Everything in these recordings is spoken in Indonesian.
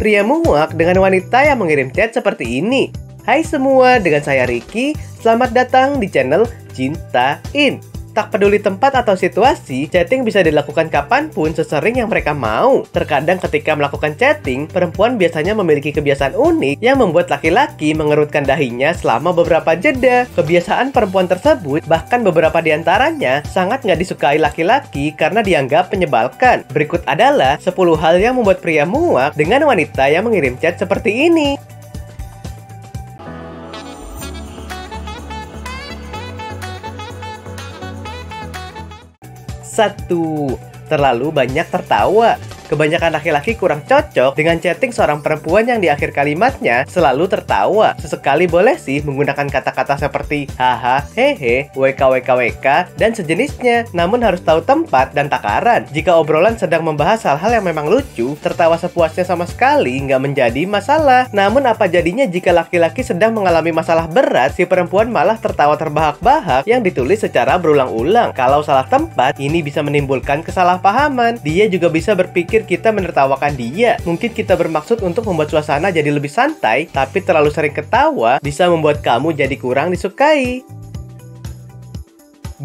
pria muak dengan wanita yang mengirim chat seperti ini. Hai semua, dengan saya Ricky. Selamat datang di channel Cintain. Tak peduli tempat atau situasi, chatting bisa dilakukan kapanpun sesering yang mereka mau. Terkadang ketika melakukan chatting, perempuan biasanya memiliki kebiasaan unik yang membuat laki-laki mengerutkan dahinya selama beberapa jeda. Kebiasaan perempuan tersebut, bahkan beberapa di antaranya, sangat nggak disukai laki-laki karena dianggap menyebalkan. Berikut adalah 10 hal yang membuat pria muak dengan wanita yang mengirim chat seperti ini. 1. Terlalu banyak tertawa. Kebanyakan laki-laki kurang cocok dengan chatting seorang perempuan yang di akhir kalimatnya selalu tertawa. Sesekali boleh sih menggunakan kata-kata seperti haha, hehe, wkwkwk, dan sejenisnya. Namun harus tahu tempat dan takaran. Jika obrolan sedang membahas hal-hal yang memang lucu, tertawa sepuasnya sama sekali nggak menjadi masalah. Namun apa jadinya jika laki-laki sedang mengalami masalah berat, si perempuan malah tertawa terbahak-bahak yang ditulis secara berulang-ulang. Kalau salah tempat, ini bisa menimbulkan kesalahpahaman. Dia juga bisa berpikir kita menertawakan dia. Mungkin kita bermaksud untuk membuat suasana jadi lebih santai, tapi terlalu sering ketawa bisa membuat kamu jadi kurang disukai. 2.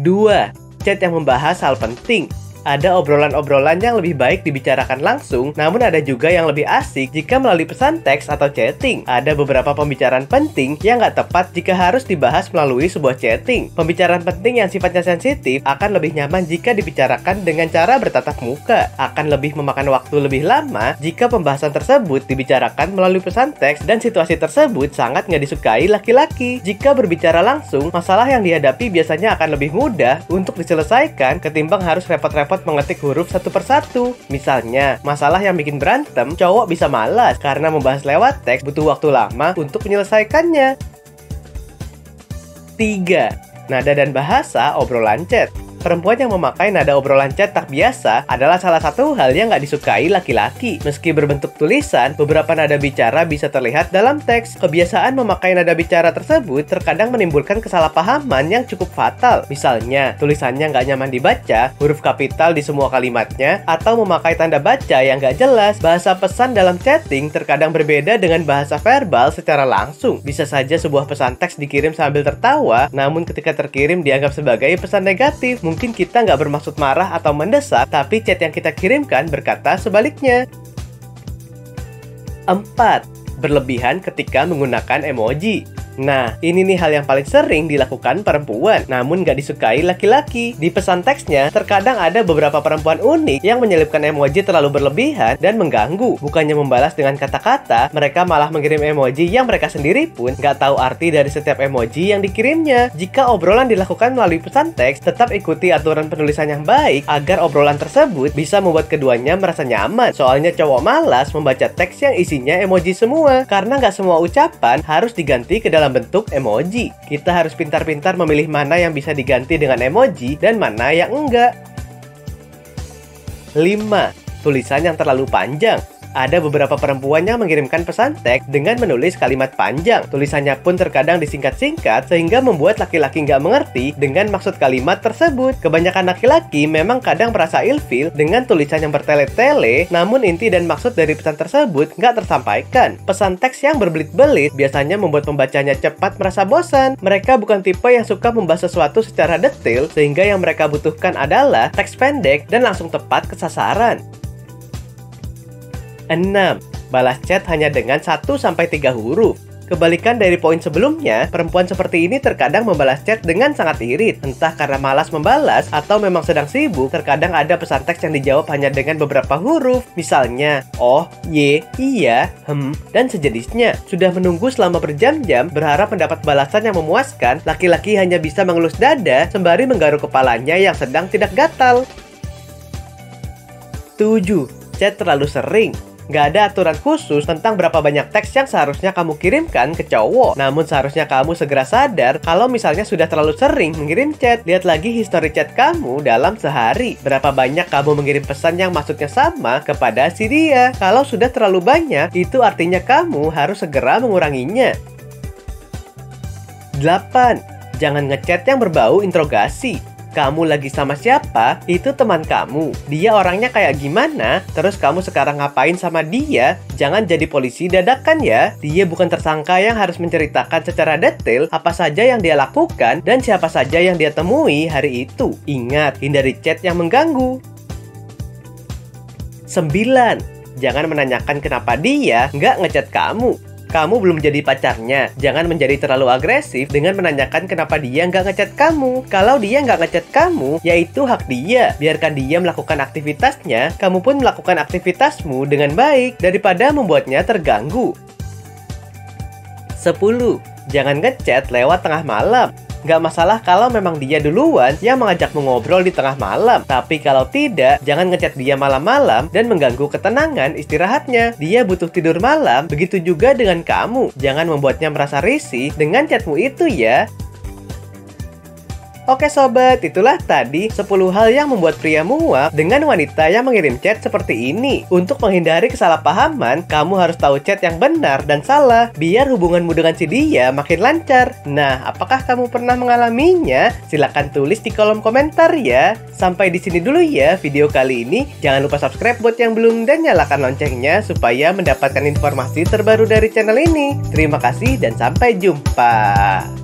Chat yang membahas hal penting. Ada obrolan-obrolan yang lebih baik dibicarakan langsung, namun ada juga yang lebih asik jika melalui pesan teks atau chatting. Ada beberapa pembicaraan penting yang nggak tepat jika harus dibahas melalui sebuah chatting. Pembicaraan penting yang sifatnya sensitif akan lebih nyaman jika dibicarakan dengan cara bertatap muka. Akan lebih memakan waktu lebih lama jika pembahasan tersebut dibicarakan melalui pesan teks dan situasi tersebut sangat nggak disukai laki-laki. Jika berbicara langsung, masalah yang dihadapi biasanya akan lebih mudah untuk diselesaikan ketimbang harus repot-repot mengetik huruf satu persatu. Misalnya, masalah yang bikin berantem, cowok bisa malas karena membahas lewat teks butuh waktu lama untuk menyelesaikannya. 3. Nada dan bahasa obrolan chat. Perempuan yang memakai nada obrolan chat tak biasa adalah salah satu hal yang nggak disukai laki-laki. Meski berbentuk tulisan, beberapa nada bicara bisa terlihat dalam teks. Kebiasaan memakai nada bicara tersebut terkadang menimbulkan kesalahpahaman yang cukup fatal. Misalnya, tulisannya nggak nyaman dibaca, huruf kapital di semua kalimatnya, atau memakai tanda baca yang nggak jelas. Bahasa pesan dalam chatting terkadang berbeda dengan bahasa verbal secara langsung. Bisa saja sebuah pesan teks dikirim sambil tertawa, namun ketika terkirim dianggap sebagai pesan negatif. Mungkin kita nggak bermaksud marah atau mendesak, tapi chat yang kita kirimkan berkata sebaliknya. 4. Berlebihan ketika menggunakan emoji. Nah, ini nih hal yang paling sering dilakukan perempuan, namun nggak disukai laki-laki. Di pesan teksnya, terkadang ada beberapa perempuan unik yang menyelipkan emoji terlalu berlebihan dan mengganggu. Bukannya membalas dengan kata-kata, mereka malah mengirim emoji yang mereka sendiri pun nggak tahu arti dari setiap emoji yang dikirimnya. Jika obrolan dilakukan melalui pesan teks, tetap ikuti aturan penulisan yang baik agar obrolan tersebut bisa membuat keduanya merasa nyaman. Soalnya cowok malas membaca teks yang isinya emoji semua, karena nggak semua ucapan harus diganti ke dalam bentuk emoji. Kita harus pintar-pintar memilih mana yang bisa diganti dengan emoji dan mana yang enggak. 5. Tulisan yang terlalu panjang. Ada beberapa perempuan yang mengirimkan pesan teks dengan menulis kalimat panjang. Tulisannya pun terkadang disingkat-singkat sehingga membuat laki-laki nggak mengerti dengan maksud kalimat tersebut. Kebanyakan laki-laki memang kadang merasa ilfil dengan tulisan yang bertele-tele, namun inti dan maksud dari pesan tersebut nggak tersampaikan. Pesan teks yang berbelit-belit biasanya membuat pembacanya cepat merasa bosan. Mereka bukan tipe yang suka membahas sesuatu secara detail, sehingga yang mereka butuhkan adalah teks pendek dan langsung tepat ke sasaran. 6. Balas chat hanya dengan 1-3 huruf. Kebalikan dari poin sebelumnya, perempuan seperti ini terkadang membalas chat dengan sangat irit. Entah karena malas membalas atau memang sedang sibuk, terkadang ada pesan teks yang dijawab hanya dengan beberapa huruf. Misalnya, oh, ye, iya, dan sejenisnya. Sudah menunggu selama berjam-jam, berharap mendapat balasan yang memuaskan, laki-laki hanya bisa mengelus dada sembari menggaruk kepalanya yang sedang tidak gatal. 7. Chat terlalu sering. Nggak ada aturan khusus tentang berapa banyak teks yang seharusnya kamu kirimkan ke cowok. Namun seharusnya kamu segera sadar kalau misalnya sudah terlalu sering mengirim chat. Lihat lagi history chat kamu dalam sehari. Berapa banyak kamu mengirim pesan yang maksudnya sama kepada si dia. Kalau sudah terlalu banyak, itu artinya kamu harus segera menguranginya. 8. Jangan ngechat yang berbau interogasi. kamu lagi sama siapa, itu teman kamu. Dia orangnya kayak gimana, terus kamu sekarang ngapain sama dia, jangan jadi polisi dadakan ya. Dia bukan tersangka yang harus menceritakan secara detail apa saja yang dia lakukan dan siapa saja yang dia temui hari itu. Ingat, hindari chat yang mengganggu. 9. Jangan menanyakan kenapa dia nggak ngechat kamu. Kamu belum jadi pacarnya, jangan menjadi terlalu agresif dengan menanyakan kenapa dia nggak ngechat kamu. Kalau dia nggak ngechat kamu, yaitu hak dia. Biarkan dia melakukan aktivitasnya, kamu pun melakukan aktivitasmu dengan baik daripada membuatnya terganggu. 10. Jangan ngechat lewat tengah malam. Nggak masalah kalau memang dia duluan yang mengajakmu ngobrol di tengah malam. Tapi kalau tidak, jangan ngechat dia malam-malam dan mengganggu ketenangan istirahatnya. Dia butuh tidur malam, begitu juga dengan kamu. Jangan membuatnya merasa risih dengan chatmu itu ya. Oke sobat, itulah tadi 10 hal yang membuat pria muak dengan wanita yang mengirim chat seperti ini. Untuk menghindari kesalahpahaman, kamu harus tahu chat yang benar dan salah, biar hubunganmu dengan si dia makin lancar. Nah, apakah kamu pernah mengalaminya? Silahkan tulis di kolom komentar ya. Sampai di sini dulu ya video kali ini. Jangan lupa subscribe buat yang belum dan nyalakan loncengnya supaya mendapatkan informasi terbaru dari channel ini. Terima kasih dan sampai jumpa.